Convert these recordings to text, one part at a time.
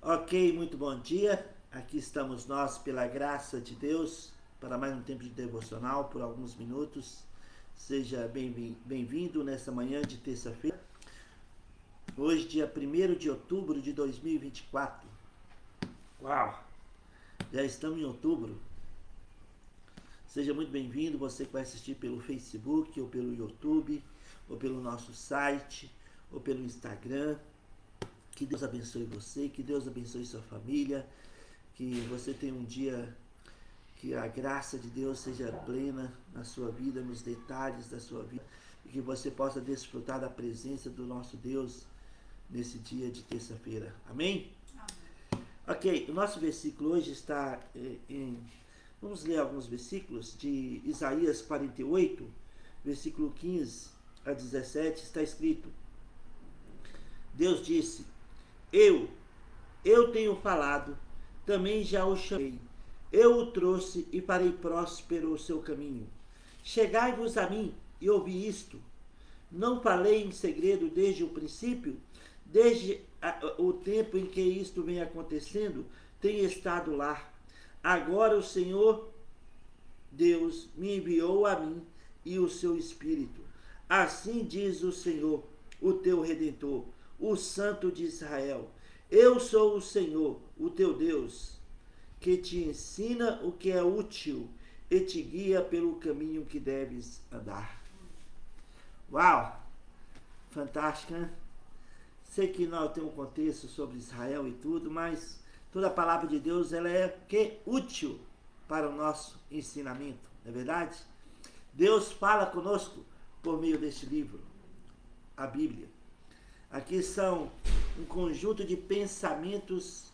Ok, muito bom dia. Aqui estamos nós, pela graça de Deus, para mais um tempo de devocional por alguns minutos. Seja bem-vindo nessa manhã de terça-feira. Hoje, dia 1º de outubro de 2024. Uau! Já estamos em outubro. Seja muito bem-vindo, você que vai assistir pelo Facebook, ou pelo YouTube, ou pelo nosso site, ou pelo Instagram. Que Deus abençoe você, que Deus abençoe sua família, que você tenha um dia, que a graça de Deus seja plena na sua vida, nos detalhes da sua vida, e que você possa desfrutar da presença do nosso Deus nesse dia de terça-feira. Amém? Amém. Ok, o nosso versículo hoje está vamos ler alguns versículos de Isaías 48, versículo 15 a 17, está escrito: Deus disse: Eu tenho falado, também já o chamei. Eu o trouxe e farei próspero o seu caminho. Chegai-vos a mim e ouvi isto. Não falei em segredo desde o princípio? Desde o tempo em que isto vem acontecendo, tenho estado lá. Agora o Senhor Deus me enviou a mim e o seu Espírito. Assim diz o Senhor, o teu Redentor, o Santo de Israel: Eu sou o Senhor, o teu Deus, que te ensina o que é útil e te guia pelo caminho que deves andar. Uau! Fantástico, né? Sei que nós temos um contexto sobre Israel e tudo, mas toda a palavra de Deus ela é útil para o nosso ensinamento, não é verdade? Deus fala conosco por meio deste livro, a Bíblia. Aqui são um conjunto de pensamentos,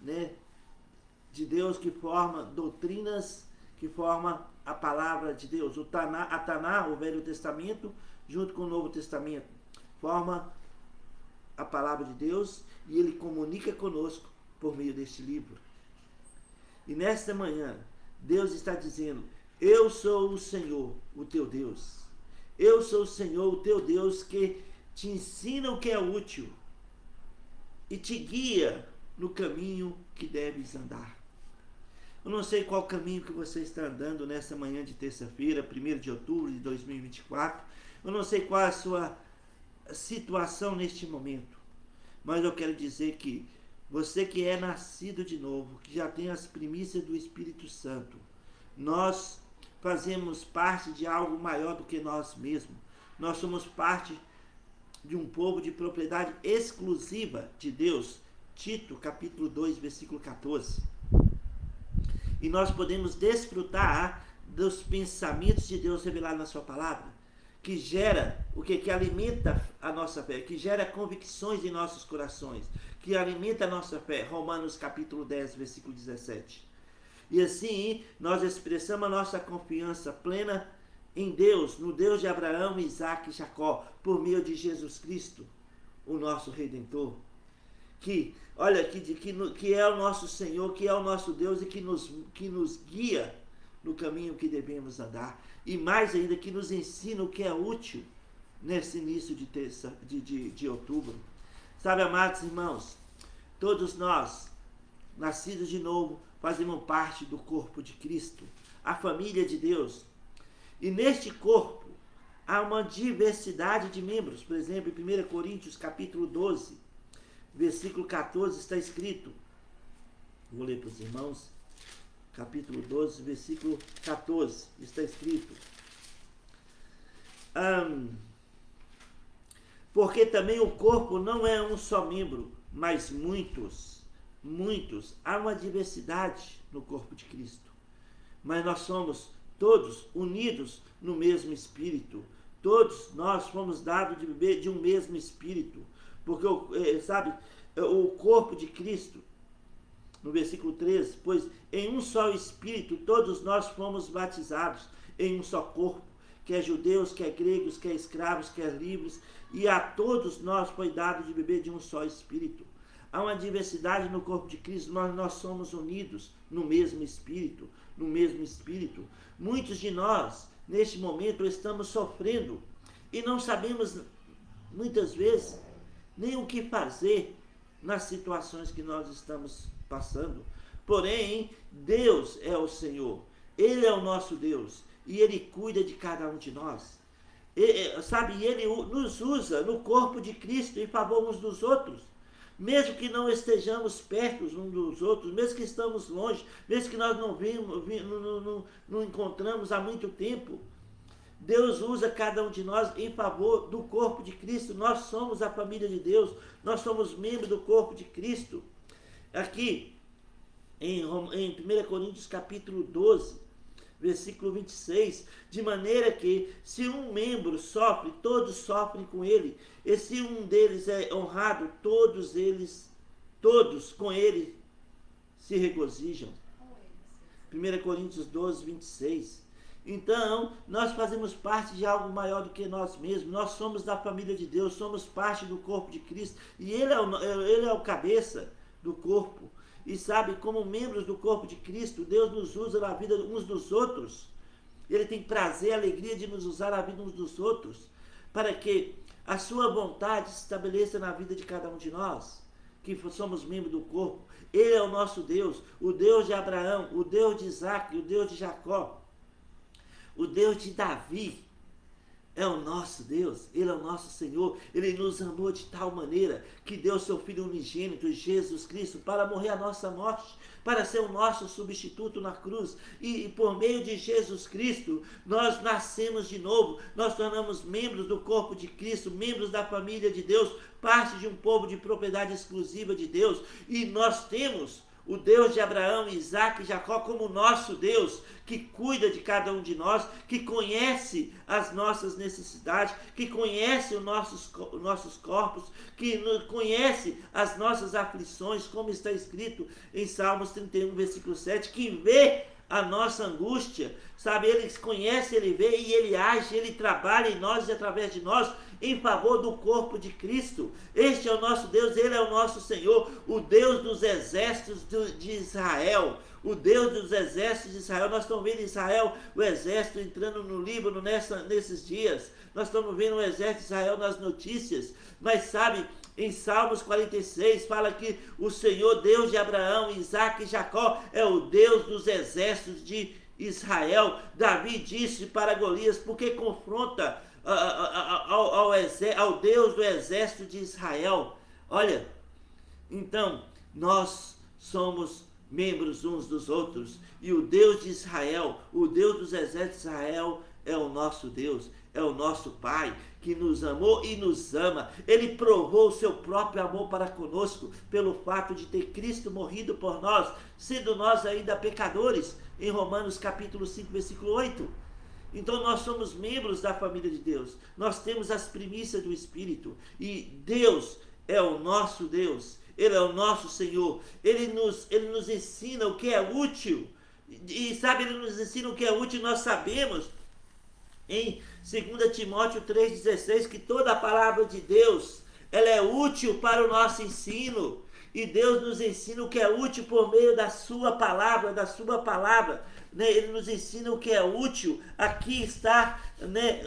né, de Deus que forma doutrinas, que forma a palavra de Deus. A Taná, o Velho Testamento, junto com o Novo Testamento, forma a palavra de Deus e ele comunica conosco por meio deste livro. E nesta manhã, Deus está dizendo: Eu sou o Senhor, o teu Deus. Eu sou o Senhor, o teu Deus, que te ensina o que é útil e te guia no caminho que deves andar. Eu não sei qual caminho que você está andando nessa manhã de terça-feira, 1º de outubro de 2024. Eu não sei qual é a sua situação neste momento, mas eu quero dizer que você que é nascido de novo, que já tem as primícias do Espírito Santo, nós fazemos parte de algo maior do que nós mesmos. Nós somos parte de um povo de propriedade exclusiva de Deus. Tito, capítulo 2, versículo 14. E nós podemos desfrutar dos pensamentos de Deus revelados na sua palavra, que gera o que alimenta a nossa fé, que gera convicções em nossos corações, que alimenta a nossa fé. Romanos capítulo 10, versículo 17. E assim nós expressamos a nossa confiança plena em Deus, no Deus de Abraão, Isaac e Jacó, por meio de Jesus Cristo, o nosso Redentor, que é o nosso Senhor, que é o nosso Deus e que nos guia no caminho que devemos andar, e mais ainda, que nos ensina o que é útil nesse início de outubro. Sabe, amados irmãos, todos nós, nascidos de novo, fazemos parte do corpo de Cristo, a família de Deus. E neste corpo há uma diversidade de membros. Por exemplo, em 1 Coríntios capítulo 12, versículo 14, está escrito, vou ler para os irmãos, capítulo 12, versículo 14, está escrito: Porque também o corpo não é um só membro, mas muitos. Há uma diversidade no corpo de Cristo, mas nós somos todos unidos no mesmo Espírito. Todos nós fomos dados de beber de um mesmo Espírito, porque, o corpo de Cristo, no versículo 13, pois em um só Espírito todos nós fomos batizados em um só corpo, quer judeus, quer gregos, quer escravos, quer livres, e a todos nós foi dado de beber de um só Espírito. Há uma diversidade no corpo de Cristo, mas nós somos unidos no mesmo Espírito, Muitos de nós, neste momento, estamos sofrendo e não sabemos, muitas vezes, nem o que fazer nas situações que nós estamos passando. Porém, Deus é o Senhor, Ele é o nosso Deus, e Ele cuida de cada um de nós. Sabe, Ele nos usa no corpo de Cristo em favor uns dos outros. Mesmo que não estejamos perto uns dos outros, mesmo que estamos longe, mesmo que nós não encontramos há muito tempo, Deus usa cada um de nós em favor do corpo de Cristo. Nós somos a família de Deus, nós somos membros do corpo de Cristo. Aqui, em 1 Coríntios capítulo 12, versículo 26, de maneira que se um membro sofre, todos sofrem com ele, e se um deles é honrado, todos com ele se regozijam. 1 Coríntios 12, 26. Então, nós fazemos parte de algo maior do que nós mesmos. Nós somos da família de Deus, somos parte do corpo de Cristo, e Ele é o cabeça do corpo. E sabe, como membros do corpo de Cristo, Deus nos usa na vida uns dos outros. Ele tem prazer, alegria de nos usar na vida uns dos outros, para que a sua vontade se estabeleça na vida de cada um de nós, que somos membros do corpo. Ele é o nosso Deus, o Deus de Abraão, o Deus de Isaac, o Deus de Jacó, o Deus de Davi. É o nosso Deus, Ele é o nosso Senhor. Ele nos amou de tal maneira que deu seu Filho unigênito, Jesus Cristo, para morrer a nossa morte, para ser o nosso substituto na cruz. E por meio de Jesus Cristo, nós nascemos de novo, nós tornamos membros do corpo de Cristo, membros da família de Deus, parte de um povo de propriedade exclusiva de Deus. E nós temos o Deus de Abraão, Isaac e Jacó como nosso Deus, que cuida de cada um de nós, que conhece as nossas necessidades, que conhece os nossos corpos, que conhece as nossas aflições, como está escrito em Salmos 31, versículo 7, que vê a nossa angústia, sabe? Ele conhece, Ele vê e Ele age, Ele trabalha em nós e através de nós, em favor do corpo de Cristo. Este é o nosso Deus, Ele é o nosso Senhor, o Deus dos exércitos de Israel, o Deus dos exércitos de Israel. Nós estamos vendo Israel, o exército entrando no Líbano nesses dias, nós estamos vendo o exército de Israel nas notícias, mas sabe, em Salmos 46 fala que o Senhor, Deus de Abraão, Isaac e Jacó, é o Deus dos exércitos de Israel. Davi disse para Golias, porque confronta ao Deus do exército de Israel. Olha, então, nós somos membros uns dos outros, e o Deus de Israel, o Deus dos exércitos de Israel, é o nosso Deus, é o nosso Pai, que nos amou e nos ama. Ele provou o seu próprio amor para conosco, pelo fato de ter Cristo morrido por nós, sendo nós ainda pecadores, em Romanos capítulo 5, versículo 8. Então nós somos membros da família de Deus, nós temos as primícias do Espírito, e Deus é o nosso Deus, Ele é o nosso Senhor, Ele nos ensina o que é útil, e sabe, Ele nos ensina o que é útil. Nós sabemos em 2 Timóteo 3,16 que toda a palavra de Deus, ela é útil para o nosso ensino, e Deus nos ensina o que é útil por meio da sua palavra, né? Ele nos ensina o que é útil. Aqui está, né,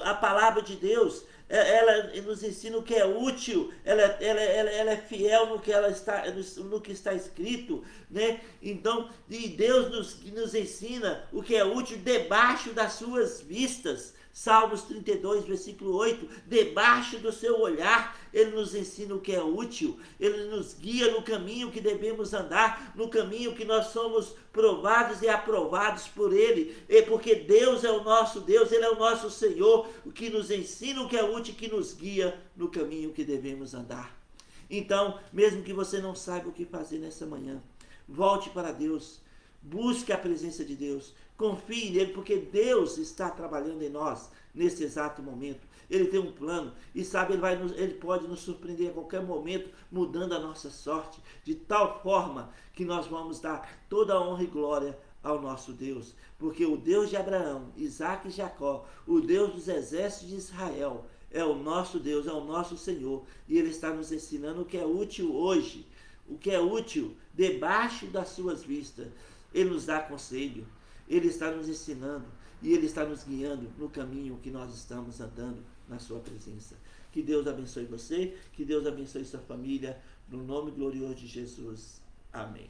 a palavra de Deus, ela nos ensina o que é útil, ela é fiel no que está escrito, né? Então, e Deus nos ensina o que é útil debaixo das suas vistas. Salmos 32, versículo 8, debaixo do seu olhar, Ele nos ensina o que é útil, Ele nos guia no caminho que devemos andar, no caminho que nós somos provados e aprovados por Ele, porque Deus é o nosso Deus, Ele é o nosso Senhor, o que nos ensina o que é útil, que nos guia no caminho que devemos andar. Então, mesmo que você não saiba o que fazer nessa manhã, volte para Deus, busque a presença de Deus, confie nele, porque Deus está trabalhando em nós nesse exato momento. Ele tem um plano e sabe, ele pode nos surpreender a qualquer momento, mudando a nossa sorte, de tal forma que nós vamos dar toda a honra e glória ao nosso Deus, porque o Deus de Abraão, Isaac e Jacó, o Deus dos exércitos de Israel, é o nosso Deus, é o nosso Senhor, e Ele está nos ensinando o que é útil hoje, o que é útil debaixo das suas vistas. Ele nos dá conselho, Ele está nos ensinando e Ele está nos guiando no caminho que nós estamos andando na sua presença. Que Deus abençoe você, que Deus abençoe sua família. No nome glorioso de Jesus. Amém.